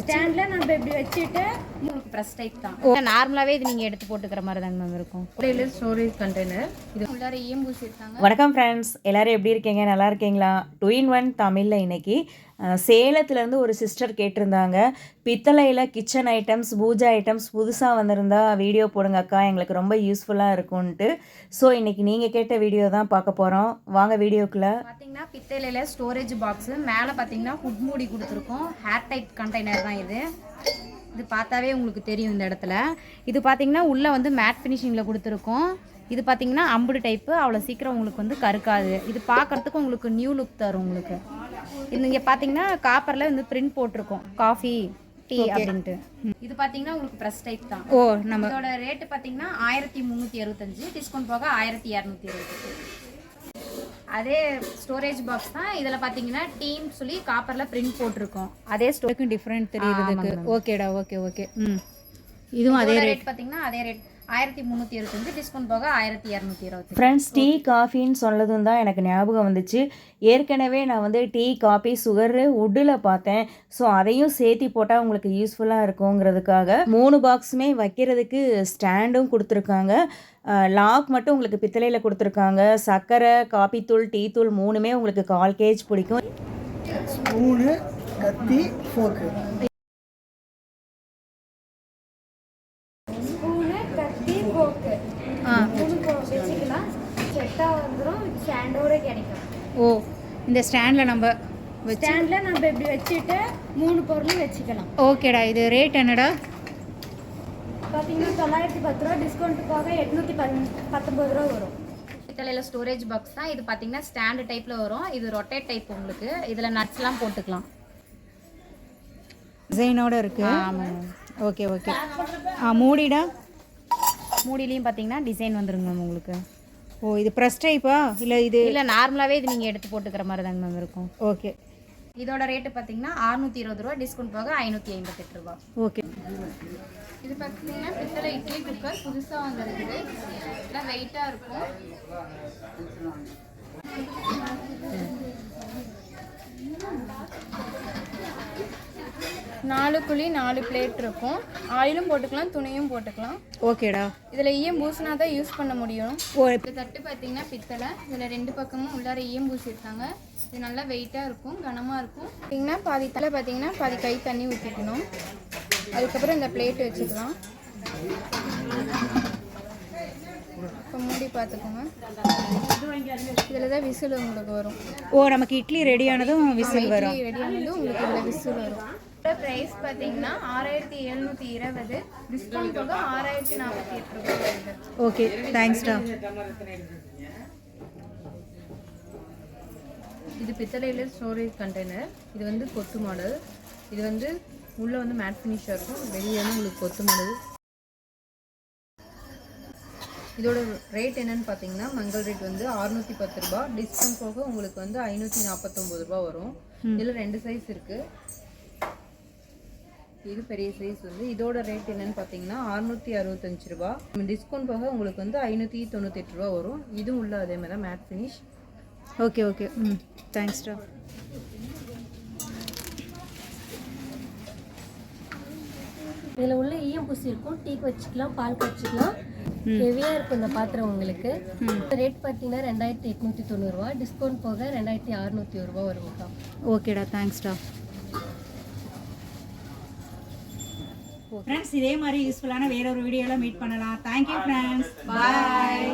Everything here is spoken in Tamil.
ஸ்டாண்ட்ல நம்ம இப்படி வச்சிட்டு உங்களுக்கு பிரஸ் டைப் தான். நார்மலாவே இது நீங்க எடுத்து போட்டுக்கிற மாதிரி தாங்க மேம் இருக்கும். ஒரே ஸ்டோரேஜ் கண்டெய்னர். இது உள்ளார ஈயம்பூசி இருக்காங்க. வணக்கம் ஃப்ரெண்ட்ஸ், எல்லாரும் எப்படி இருக்கீங்க? நல்லா இருக்கீங்களா? 2-in-1 தமிழில் இன்னைக்கு சேலத்துலேருந்து ஒரு சிஸ்டர் கேட்டிருந்தாங்க, பித்தளையில் கிச்சன் ஐட்டம்ஸ், பூஜா ஐட்டம்ஸ் புதுசாக வந்திருந்தா வீடியோ போடுங்க அக்கா, எங்களுக்கு ரொம்ப யூஸ்ஃபுல்லாக இருக்கும்ன்ட்டு. ஸோ இன்றைக்கி நீங்கள் கேட்ட வீடியோ தான் பார்க்க போகிறோம். வாங்க வீடியோக்குள்ளே. பார்த்தீங்கன்னா பித்தளையில் ஸ்டோரேஜ் பாக்ஸு, மேலே பார்த்தீங்கன்னா ஹுட் மூடி கொடுத்துருக்கோம். ஹேர் டைட் கண்டெய்னர் தான் இது. இது பார்த்தாவே உங்களுக்கு தெரியும் இந்த இடத்துல. இது பார்த்தீங்கன்னா உள்ளே வந்து மேட் ஃபினிஷிங்கில் கொடுத்துருக்கோம். இது பார்த்தீங்கன்னா அம்புடு டைப்பு, அவ்வளோ சீக்கிரம் உங்களுக்கு வந்து கருக்காது. இது பார்க்குறதுக்கு உங்களுக்கு நியூ லுக் தரும் உங்களுக்கு. இது இங்கே பார்த்தீங்கன்னா காப்பரில் வந்து பிரிண்ட் போட்டிருக்கோம், காஃபி டீ அப்படின்ட்டு. இது பார்த்தீங்கன்னா உங்களுக்கு ப்ரெஸ் டைப் தான். நம்ம இதோட ரேட்டு பார்த்தீங்கன்னா 1365, டிஸ்கவுண்ட் போக 1228. அதே ஸ்டோரேஜ் பாக்ஸ் தான். இதில் பார்த்தீங்கன்னா டீம் சொல்லி காப்பரில் பிரிண்ட் போட்டிருக்கோம். அதே ஸ்டோருக்கும் டிஃப்ரெண்ட் தெரியுறதுக்கு. ஓகேடா, ஓகே ஓகே. இதுவும் அதே ரேட் பார்த்தீங்கன்னா அதே ரேட் 1365, டிஸ்கவுண்ட் போக 1220. ஃப்ரெண்ட்ஸ், டீ காஃபின்னு சொன்னதும் தான் எனக்கு ஞாபகம் வந்துச்சு. ஏற்கனவே நான் வந்து டீ காஃபி சுகரு உட்டில் பார்த்தேன். ஸோ அதையும் சேர்த்தி போட்டால் உங்களுக்கு யூஸ்ஃபுல்லாக இருக்குங்கிறதுக்காக 3 பாக்ஸுமே வைக்கிறதுக்கு ஸ்டாண்டும் கொடுத்துருக்காங்க. லாக் மட்டும் உங்களுக்கு பித்தளையில் கொடுத்துருக்காங்க. சர்க்கரை, காபி தூள், டீ தூள் 3மே உங்களுக்கு 1/4 kg பிடிக்கும். ஸ்பூனு, கத்தி, ஃபோர்க்கு. ஓ, இந்த ஸ்டாண்டில் நம்ம இப்படி வச்சுட்டு 3 பொருளும் வச்சுக்கலாம். ஓகேடா. இது ரேட் என்னடா? பார்த்தீங்கன்னா 910 ரூபா, டிஸ்கவுண்ட் போக 819 ரூபா வரும். பித்தளையில் ஸ்டோரேஜ் பாக்ஸ் தான். இது பார்த்தீங்கன்னா ஸ்டாண்டு டைப்பில் வரும். இது ரொட்டேட் டைப் உங்களுக்கு. இதில் நட்ஸ்லாம் போட்டுக்கலாம். டிசைனோட இருக்கு. ஆமாம். Okay okay. மூடிடா. மூடிலையும் பார்த்தீங்கன்னா டிசைன் வந்துருங்க மேம் உங்களுக்கு. ஓ, இது ப்ரெஸ் டைப்பா இல்லை? இல்லை, நார்மலாகவே இது நீங்கள் எடுத்து போட்டுக்கிற மாதிரி தாங்க மேம் இருக்கும். ஓகே. இதோட ரேட்டு பார்த்தீங்கன்னா 620 ரூபா, டிஸ்கவுண்ட் போக 558 ரூபா. ஓகே. இது பார்த்தீங்கன்னா பித்தளை இட்லி குக்கர் புதுசாக வந்துருக்குது. இதெல்லாம் வெயிட்டாக இருக்கும். 4 குழி 4 பிளேட் இருக்கும். ஆயிலும் போட்டுக்கலாம், துணியும் போட்டுக்கலாம். ஓகேடா. இதில் ஈயம் பூசினா தான் யூஸ் பண்ண முடியும். இந்த தட்டு பார்த்தீங்கன்னா பித்தளை. இதில் 2 பக்கமும் உள்ளார ஈயம் பூசி இருக்காங்க. இது நல்லா வெயிட்டாக இருக்கும், கனமாக இருக்கும். பார்த்தீங்கன்னா பாதி தலை பார்த்தீங்கன்னா பாதி கை தண்ணி ஊற்றிக்கணும். அதுக்கப்புறம் இந்த பிளேட் வச்சுக்கலாம். இப்போ மூடி பார்த்துக்கோங்க. இதில் தான் விசில் உங்களுக்கு வரும். ஓ, நமக்கு இட்லி ரெடியானதும் விசில் வரும். ரெடியானதும் உங்களுக்கு இதில் விசில் வரும். ப்ரைஸ் பார்த்தீங்கன்னா 6720, டிஸ்கவுண்ட் போக 6048 ரூபாய் வருது. ஓகே, தேங்க்ஸ்டா. இது பித்தளையில் ஸ்டோரேஜ் கண்டெய்னர். இது வந்து கொத்து மாடல். இது வந்து உள்ளே வந்து மேட் ஃபினிஷாக இருக்கும், வெளியே வந்து உங்களுக்கு கொத்து மாடல். இதோட ரேட் என்னன்னு பார்த்தீங்கன்னா மங்கள் ரேட் வந்து 610 ரூபா, டிஸ்கவுண்ட் போக உங்களுக்கு வந்து 549 ரூபா வரும். இதில் 2 சைஸ் இருக்குது. இது பெரிய சைஸ் வந்து. இதோட ரேட் என்னன்னு பார்த்தீங்கன்னா 665 ரூபா, டிஸ்கவுண்ட் போக உங்களுக்கு வந்து 598 ரூபா வரும். இதுவும் உள்ள அதே மாதிரி தான் மேட் ஃபினிஷ். Okay okay. தேங்க்ஸ்டா. இதில் உள்ள ஈயம் பூசி இருக்கும். டீக்கு வச்சுக்கலாம், பால் வச்சுக்கலாம். ஹெவியாக இருக்கும் இந்த பாத்திரம் உங்களுக்கு. ரேட் பார்த்தீங்கன்னா 2890 ரூபா, டிஸ்கவுண்ட் போக 2601 ரூபா வரும்க்கா. ஓகேடா, தேங்க்ஸ்டா. ஃப்ரெண்ட்ஸ், இதே மாதிரி யூஸ்ஃபுல்லான வேற ஒரு வீடியோவில் மீட் பண்ணலாம். தேங்க்யூ ஃப்ரெண்ட்ஸ், பாய்.